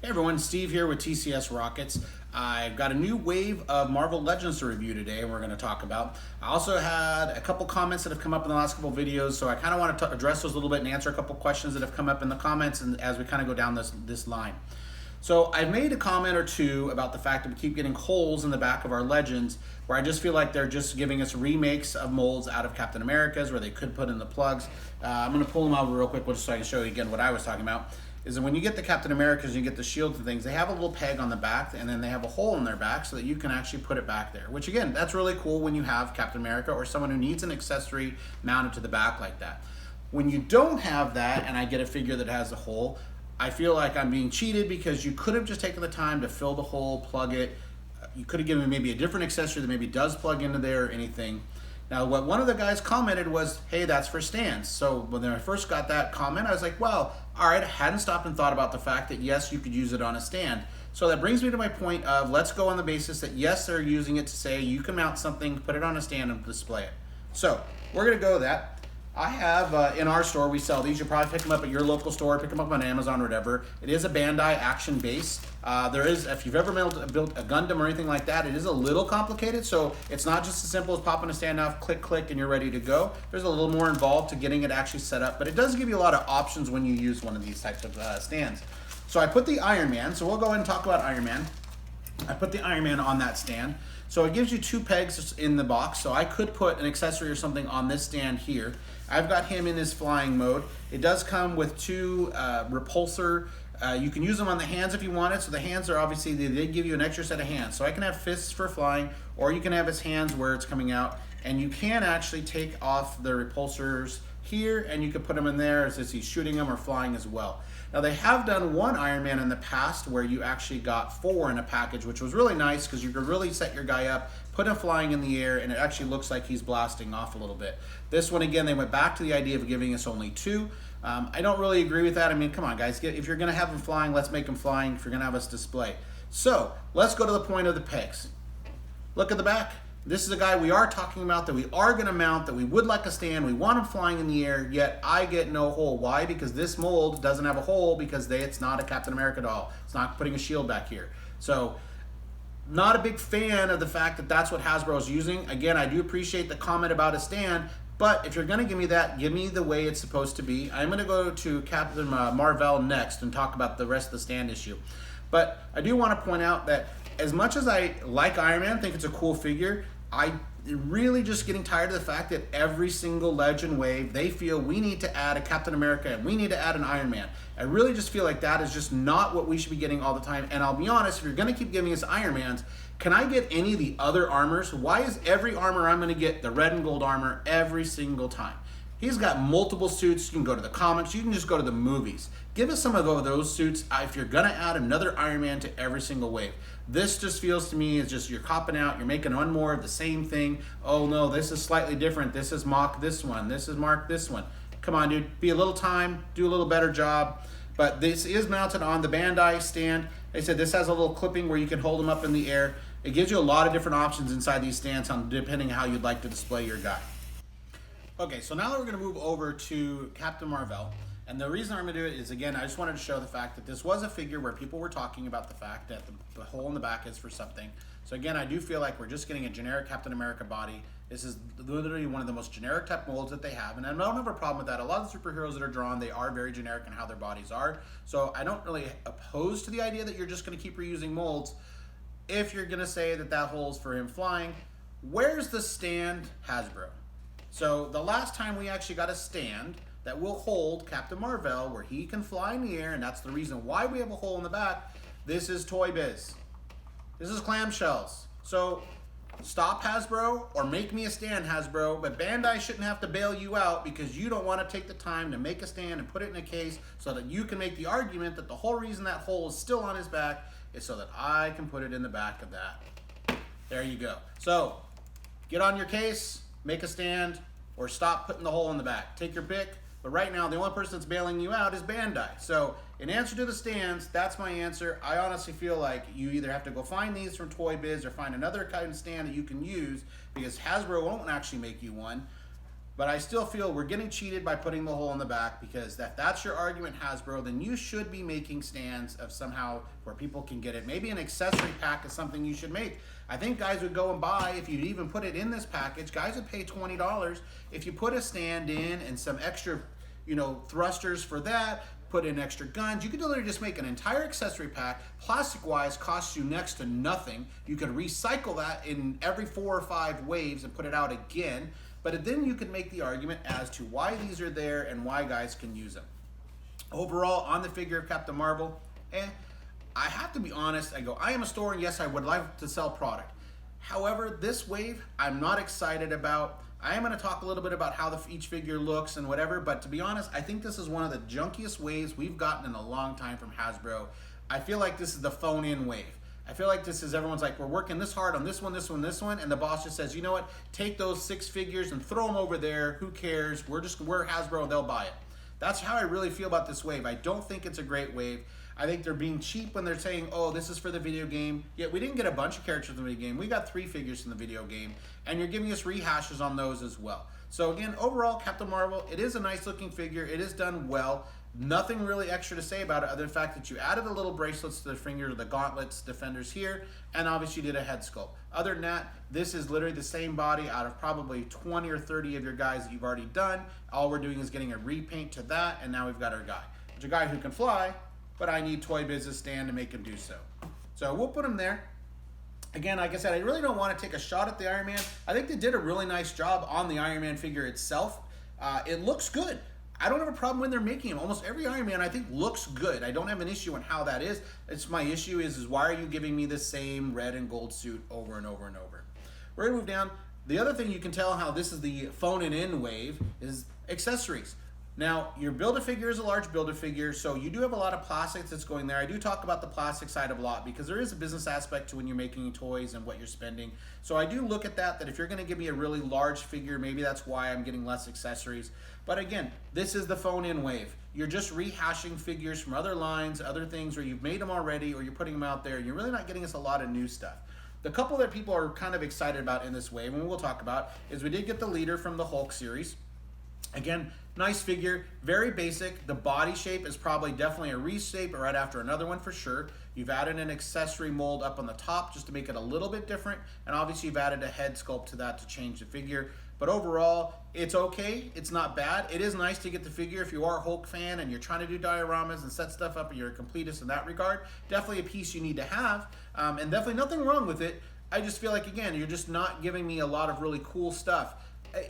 Hey everyone, Steve here with TCS Rockets. I've got a new wave of Marvel Legends to review today and we're going to talk about. I also had a couple comments that have come up in the last couple videos, so I kind of want to address those a little bit and answer a couple questions that have come up in the comments and as we kind of go down this line. So I've made a comment or two about the fact that we keep getting holes in the back of our Legends where I just feel like they're just giving us remakes of molds out of Captain America's where they could put in the plugs. I'm going to pull them out real quick just so I can show you again what I was talking about. Is that when you get the Captain Americas and you get the shields and things, they have a little peg on the back and then they have a hole in their back so that you can actually put it back there. Which again, that's really cool when you have Captain America or someone who needs an accessory mounted to the back like that. When you don't have that and I get a figure that has a hole, I feel like I'm being cheated because you could have just taken the time to fill the hole, plug it. You could have given me maybe a different accessory that maybe does plug into there or anything. Now, what one of the guys commented was, hey, that's for stands. So when I first got that comment, I was like, well, all right, I hadn't stopped and thought about the fact that, yes, you could use it on a stand. So that brings me to my point of let's go on the basis that, yes, they're using it to say you can mount something, put it on a stand, and display it. So we're going to go with that. I have, in our store, we sell these. You'll probably pick them up at your local store, pick them up on Amazon or whatever. It is a Bandai action base. There is, if you've ever built a Gundam or anything like that, it is a little complicated. So it's not just as simple as popping a stand off, click, click, and you're ready to go. There's a little more involved to getting it actually set up, but it does give you a lot of options when you use one of these types of stands. So I put the Iron Man, so we'll go ahead and talk about Iron Man. I put the Iron Man on that stand. So it gives you two pegs in the box. So I could put an accessory or something on this stand here. I've got him in his flying mode. It does come with two repulsor. You can use them on the hands if you want it. So the hands are obviously, they give you an extra set of hands. So I can have fists for flying, or you can have his hands where it's coming out. And you can actually take off the repulsors here and you can put them in there as he's shooting them or flying as well. Now they have done one Iron Man in the past where you actually got 4 in a package, which was really nice because you could really set your guy up, put him flying in the air, and it actually looks like he's blasting off a little bit. This one, again, they went back to the idea of giving us only 2. I don't really agree with that. I mean, come on, guys. If you're going to have him flying, let's make him flying. If you're going to have us display. So let's go to the point of the pegs. Look at the back. This is a guy we are talking about that we are going to mount, that we would like a stand. We want him flying in the air, yet I get no hole. Why? Because this mold doesn't have a hole because it's not a Captain America doll. It's not putting a shield back here. So not a big fan of the fact that that's what Hasbro is using. Again, I do appreciate the comment about a stand, but if you're going to give me that, give me the way it's supposed to be. I'm going to go to Captain Marvel next and talk about the rest of the stand issue. But I do want to point out that as much as I like Iron Man, think it's a cool figure, I really just getting tired of the fact that every single Legend wave, they feel we need to add a Captain America and we need to add an Iron Man. I really just feel like that is just not what we should be getting all the time. And I'll be honest, if you're going to keep giving us Iron Mans, can I get any of the other armors? Why is every armor I'm going to get the red and gold armor every single time? He's got multiple suits. You can go to the comics. You can just go to the movies. Give us some of those suits if you're going to add another Iron Man to every single wave. This just feels to me as just you're copping out. You're making one more of the same thing. Oh, no, this is slightly different. This is mock this one. This is mark this one. Come on, dude. Be a little time. Do a little better job. But this is mounted on the Bandai stand. They said this has a little clipping where you can hold them up in the air. It gives you a lot of different options inside these stands depending on how you'd like to display your guy. Okay, so now that we're going to move over to Captain Marvel, and the reason I'm going to do it is, again, I just wanted to show the fact that this was a figure where people were talking about the fact that the hole in the back is for something. So again, I do feel like we're just getting a generic Captain America body. This is literally one of the most generic type molds that they have, and I don't have a problem with that. A lot of the superheroes that are drawn, they are very generic in how their bodies are. So I don't really oppose to the idea that you're just going to keep reusing molds. If you're going to say that that hole's for him flying, where's the stand, Hasbro? So the last time we actually got a stand that will hold Captain Marvel where he can fly in the air, and that's the reason why we have a hole in the back, this is Toy Biz. This is clamshells. So stop, Hasbro, or make me a stand, Hasbro, but Bandai shouldn't have to bail you out because you don't want to take the time to make a stand and put it in a case so that you can make the argument that the whole reason that hole is still on his back is so that I can put it in the back of that. There you go. So get on your case, make a stand, or stop putting the hole in the back. Take your pick, but right now the only person that's bailing you out is Bandai. So in answer to the stands, that's my answer. I honestly feel like you either have to go find these from Toy Biz or find another kind of stand that you can use because Hasbro won't actually make you one. But I still feel we're getting cheated by putting the hole in the back, because if that's your argument, Hasbro, then you should be making stands of somehow where people can get it. Maybe an accessory pack is something you should make. I think guys would go and buy, if you even put it in this package, guys would pay $20 if you put a stand in and some extra, you know, thrusters for that, put in extra guns. You could literally just make an entire accessory pack. Plastic-wise, costs you next to nothing. You could recycle that in every 4 or 5 waves and put it out again. But then you can make the argument as to why these are there and why guys can use them. Overall, on the figure of Captain Marvel, I have to be honest. I am a store, and yes, I would like to sell product. However, this wave, I'm not excited about. I am going to talk a little bit about how each figure looks and whatever, but to be honest, I think this is one of the junkiest waves we've gotten in a long time from Hasbro. I feel like this is the phone-in wave. I feel like this is, everyone's like, we're working this hard on this one, this one, this one, and the boss just says, you know what, take those 6 figures and throw them over there. Who cares? We're Hasbro, they'll buy it. That's how I really feel about this wave. I don't think it's a great wave. I think they're being cheap when they're saying, oh, this is for the video game. Yet we didn't get a bunch of characters in the video game. We got 3 figures in the video game, and you're giving us rehashes on those as well. So again, overall, Captain Marvel, it is a nice looking figure. It is done well. Nothing really extra to say about it other than the fact that you added the little bracelets to the finger, the gauntlets, defenders here, and obviously you did a head sculpt. Other than that, this is literally the same body out of probably 20 or 30 of your guys that you've already done. All we're doing is getting a repaint to that, and now we've got our guy. It's a guy who can fly, but I need Toy Biz's stand to make him do so. So we'll put him there. Again, like I said, I really don't want to take a shot at the Iron Man. I think they did a really nice job on the Iron Man figure itself. It looks good. I don't have a problem when they're making him. Almost every Iron Man, I think, looks good. I don't have an issue on how that is. It's my issue is why are you giving me the same red and gold suit over and over and over? We're going to move down. The other thing you can tell how this is the phone-in wave is accessories. Now, your Build-A-Figure is a large Build-A-Figure, so you do have a lot of plastics that's going there. I do talk about the plastic side of a lot because there is a business aspect to when you're making toys and what you're spending. So I do look at that if you're going to give me a really large figure, maybe that's why I'm getting less accessories. But again, this is the phone-in wave. You're just rehashing figures from other lines, other things, or you've made them already, or you're putting them out there. You're really not getting us a lot of new stuff. The couple that people are kind of excited about in this wave, and we'll talk about, is we did get the leader from the Hulk series. Again, nice figure, very basic. The body shape is probably definitely a reshape right after another one for sure. You've added an accessory mold up on the top just to make it a little bit different. And obviously you've added a head sculpt to that to change the figure. But overall, it's okay. It's not bad. It is nice to get the figure if you are a Hulk fan and you're trying to do dioramas and set stuff up and you're a completist in that regard. Definitely a piece you need to have. And definitely nothing wrong with it. I just feel like, again, you're just not giving me a lot of really cool stuff.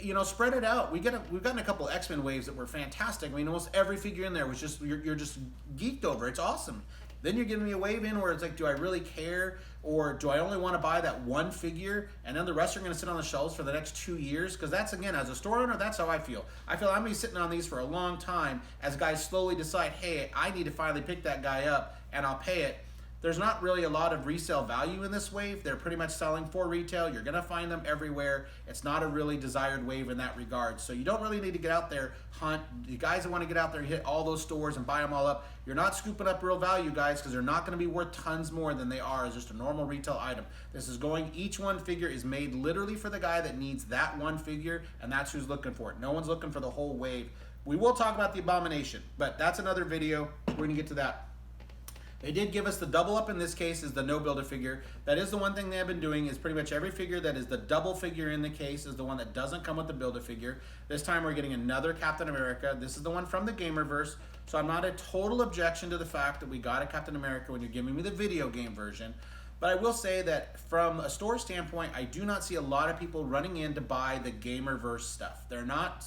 You know, spread it out. We've gotten a couple X-Men waves that were fantastic. I mean, almost every figure in there was just, you're just geeked over. It's awesome. Then you're giving me a wave in where it's like, do I really care? Or do I only want to buy that one figure and then the rest are going to sit on the shelves for the next 2 years? Because that's, again, as a store owner, that's how I feel. I feel I'm going to be sitting on these for a long time as guys slowly decide, hey, I need to finally pick that guy up and I'll pay it. There's not really a lot of resale value in this wave. They're pretty much selling for retail. You're going to find them everywhere. It's not a really desired wave in that regard. So you don't really need to get out there, hunt. You guys that want to get out there and hit all those stores and buy them all up, you're not scooping up real value, guys, because they're not going to be worth tons more than they are as just a normal retail item. This is going, each one figure is made literally for the guy that needs that one figure, and that's who's looking for it. No one's looking for the whole wave. We will talk about the Abomination, but that's another video. We're going to get to that. They did give us the double up in this case is the no Build-A-Figure. That is the one thing they have been doing is pretty much every figure that is the double figure in the case is the one that doesn't come with the Build-A-Figure. This time we're getting another Captain America. This is the one from the Gamerverse. So I'm not a total objection to the fact that we got a Captain America when you're giving me the video game version. But I will say that from a store standpoint, I do not see a lot of people running in to buy the Gamerverse stuff. They're not,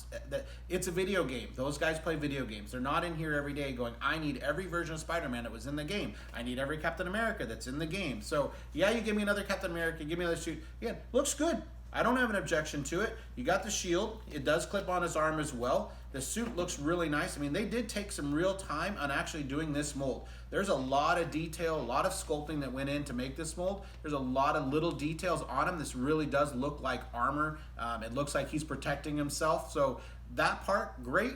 it's a video game. Those guys play video games. They're not in here every day going, I need every version of Spider-Man that was in the game. I need every Captain America that's in the game. So yeah, you give me another Captain America, give me another suit. Again, looks good. I don't have an objection to it. You got the shield. It does clip on his arm as well. The suit looks really nice. I mean, they did take some real time on actually doing this mold. There's a lot of detail, a lot of sculpting that went in to make this mold. There's a lot of little details on him. This really does look like armor. It looks like he's protecting himself. So that part, great.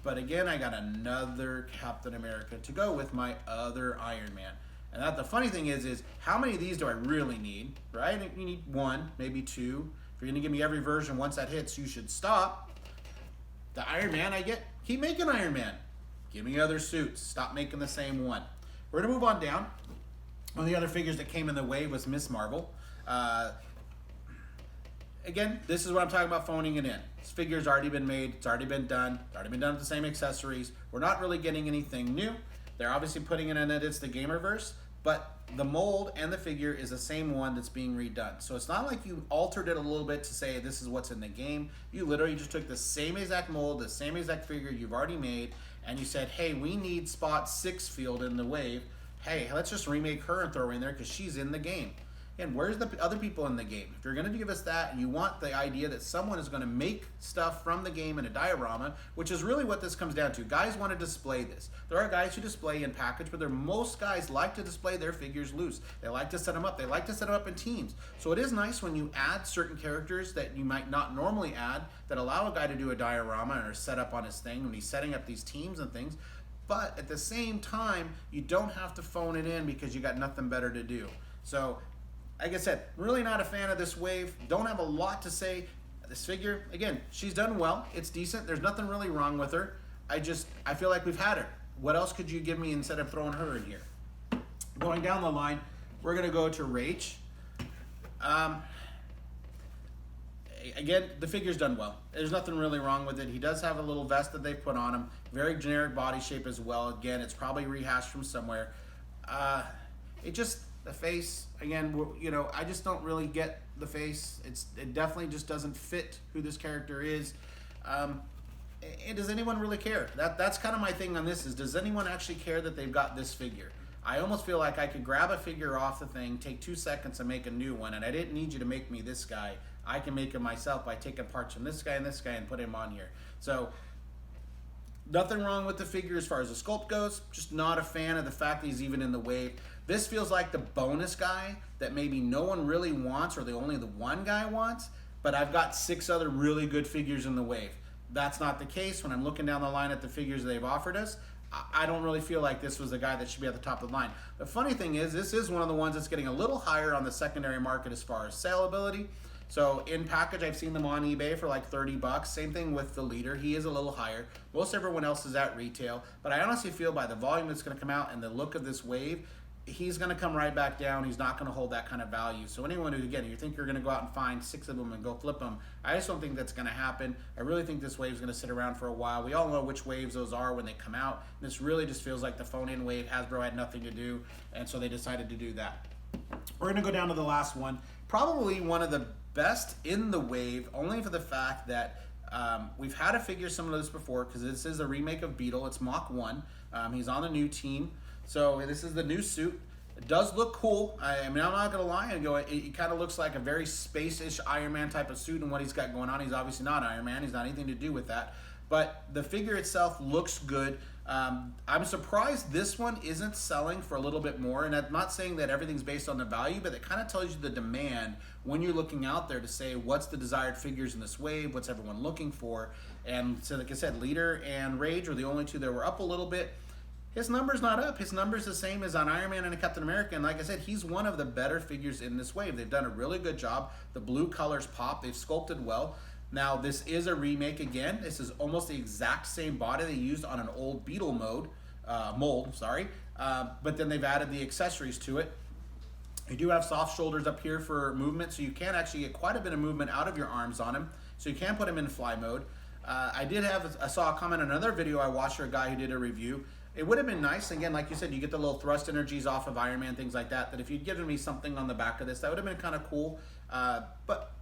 But again, I got another Captain America to go with my other Iron Man. And the funny thing is how many of these do I really need, right? You need one, maybe two. If you're gonna give me every version once that hits, you should stop. The Iron Man I get, keep making Iron Man. Give me other suits. Stop making the same one. We're gonna move on down. One of the other figures that came in the wave was Miss Marvel. Again, this is what I'm talking about phoning it in. This figure's already been made, it's already been done, it's already been done with the same accessories. We're not really getting anything new. They're obviously putting it in that it's the Gamerverse, but the mold and the figure is the same one that's being redone. So it's not like you altered it a little bit to say this is what's in the game. You literally just took the same exact mold, the same exact figure you've already made, and you said, hey, we need spot 6 field in the wave. Hey, let's just remake her and throw her in there because she's in the game. And where's the other people in the game? If you're going to give us that, and you want the idea that someone is going to make stuff from the game in a diorama, which is really what this comes down to. Guys want to display this. There are guys who display in package, but most guys like to display their figures loose. They like to set them up. They like to set them up in teams. So it is nice when you add certain characters that you might not normally add that allow a guy to do a diorama or set up on his thing when he's setting up these teams and things. But at the same time, you don't have to phone it in because you got nothing better to do. So like I said, really not a fan of this wave. Don't have a lot to say. This figure, again, she's done well. It's decent. There's nothing really wrong with her. I feel like we've had her. What else could you give me instead of throwing her in here? Going down the line, we're going to go to Rach. Again, the figure's done well. There's nothing really wrong with it. He does have a little vest that they put on him. Very generic body shape as well. Again, it's probably rehashed from somewhere. The face, again, you know, I just don't really get the face. It definitely just doesn't fit who this character is. And does anyone really care? That's kind of my thing on this is, does anyone actually care that they've got this figure? I almost feel like I could grab a figure off the thing, take 2 seconds and make a new one, and I didn't need you to make me this guy. I can make him myself by taking parts from this guy and put him on here. So nothing wrong with the figure as far as the sculpt goes, just not a fan of the fact that he's even in the wave. This feels like the bonus guy that maybe no one really wants or only the one guy wants, but I've got 6 other really good figures in the wave. That's not the case. When I'm looking down the line at the figures they've offered us, I don't really feel like this was the guy that should be at the top of the line. The funny thing is, this is one of the ones that's getting a little higher on the secondary market as far as saleability. So in package, I've seen them on eBay for like 30 bucks. Same thing with the leader. He is a little higher. Most everyone else is at retail. But I honestly feel by the volume that's going to come out and the look of this wave, he's going to come right back down. He's not going to hold that kind of value. So anyone who, again, you think you're going to go out and find 6 of them and go flip them, I just don't think that's going to happen. I really think this wave is going to sit around for a while. We all know which waves those are when they come out. And this really just feels like the phone-in wave. Hasbro had nothing to do, and so they decided to do that. We're going to go down to the last one. Probably one of the best in the wave, only for the fact that we've had a figure similar to this before, because this is a remake of Beetle. It's Mach 1. He's on the new team. So this is the new suit. It does look cool. I mean, I'm not going to lie and go, it kind of looks like a very space-ish Iron Man type of suit and what he's got going on. He's obviously not Iron Man. He's not anything to do with that. But the figure itself looks good. I'm surprised this one isn't selling for a little bit more. And I'm not saying that everything's based on the value, but it kind of tells you the demand when you're looking out there to say what's the desired figures in this wave, what's everyone looking for. And so like I said, Leader and Rage were the only 2 that were up a little bit. His number's not up. His number's the same as on Iron Man and Captain America. And like I said, he's one of the better figures in this wave. They've done a really good job. The blue colors pop. They've sculpted well. Now, this is a remake again. This is almost the exact same body they used on an old Beetle mold, but then they've added the accessories to it. You do have soft shoulders up here for movement, so you can actually get quite a bit of movement out of your arms on him. So you can put him in fly mode. I saw a comment on another video I watched for a guy who did a review. It would have been nice, again, like you said, you get the little thrust energies off of Iron Man, things like that, that if you'd given me something on the back of this, that would have been kind of cool. But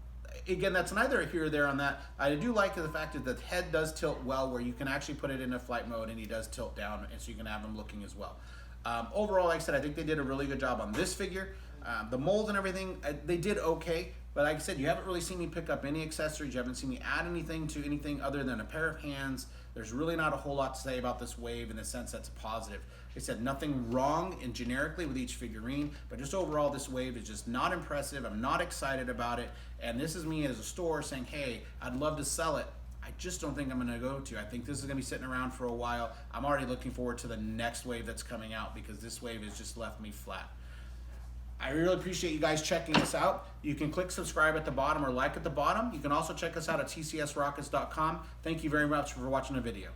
again, that's neither here or there on that. I do like the fact that the head does tilt well, where you can actually put it in a flight mode and he does tilt down, and so you can have him looking as well. Overall, like I said, I think they did a really good job on this figure. The mold and everything, they did okay. But like I said, you haven't really seen me pick up any accessories. You haven't seen me add anything to anything other than a pair of hands. There's really not a whole lot to say about this wave in the sense that's positive. Like I said, nothing wrong and generically with each figurine, but just overall this wave is just not impressive. I'm not excited about it. And this is me as a store saying, hey, I'd love to sell it. I just don't think I'm going to go to. I think this is going to be sitting around for a while. I'm already looking forward to the next wave that's coming out because this wave has just left me flat. I really appreciate you guys checking us out. You can click subscribe at the bottom or like at the bottom. You can also check us out at tcsrockets.com. Thank you very much for watching the video.